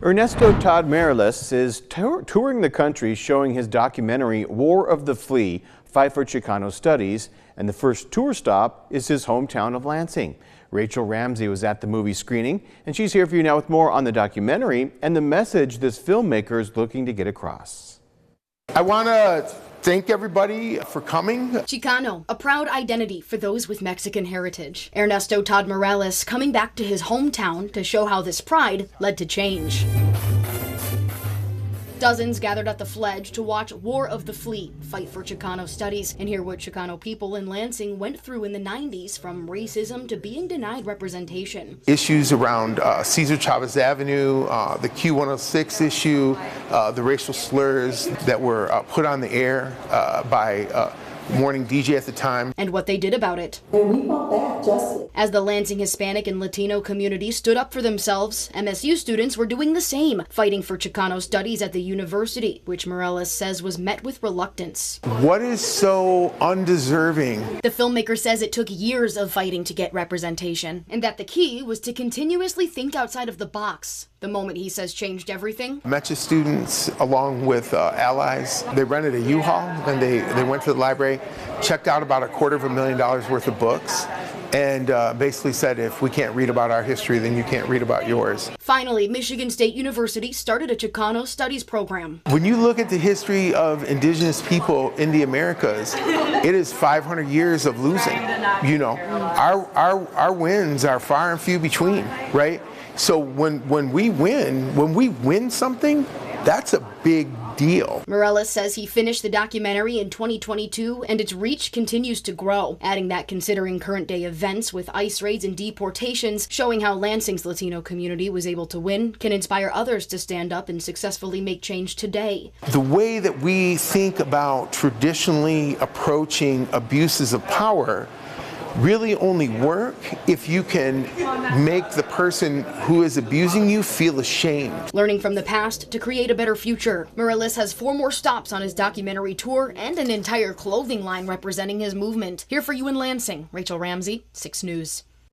Ernesto Todd Morales is touring the country showing his documentary War of the Flea, Fight for Xicano Studies, and the first tour stop is his hometown of Lansing. Rachel Ramsey was at the movie screening, and she's here for you now with more on the documentary and the message this filmmaker is looking to get across. I want to thank everybody for coming. Xicano, a proud identity for those with Mexican heritage. Ernesto Todd Morales coming back to his hometown to show how this pride led to change. Dozens gathered at the Fledge to watch War of the Flea, Fight for Xicano Studies, and hear what Xicano people in Lansing went through in the 90s, from racism to being denied representation. Issues around Cesar Chavez Avenue, the Q106 issue, the racial slurs that were put on the air by morning DJ at the time. And what they did about it. And we want that justice. As the Lansing Hispanic and Latino community stood up for themselves, MSU students were doing the same, fighting for Xicano Studies at the university, which Morales says was met with reluctance. What is so undeserving? The filmmaker says it took years of fighting to get representation, and that the key was to continuously think outside of the box. The moment, he says, changed everything. Metcha students, along with allies, they rented a U-Haul and they went to the library, checked out about $250,000 worth of books, and basically said, if we can't read about our history, then you can't read about yours. Finally, Michigan State University started a Xicano Studies program. When you look at the history of indigenous people in the Americas, it is 500 years of losing. You know, our wins are far and few between, right? So when we win something, that's a big deal. Morales says he finished the documentary in 2022 and its reach continues to grow, adding that considering current day events with ICE raids and deportations, showing how Lansing's Latino community was able to win can inspire others to stand up and successfully make change today. The way that we think about traditionally approaching abuses of power really only work if you can make the person who is abusing you feel ashamed. Learning from the past to create a better future. Morales has 4 more stops on his documentary tour and an entire clothing line representing his movement. Here for you in Lansing, Rachel Ramsey, 6 News.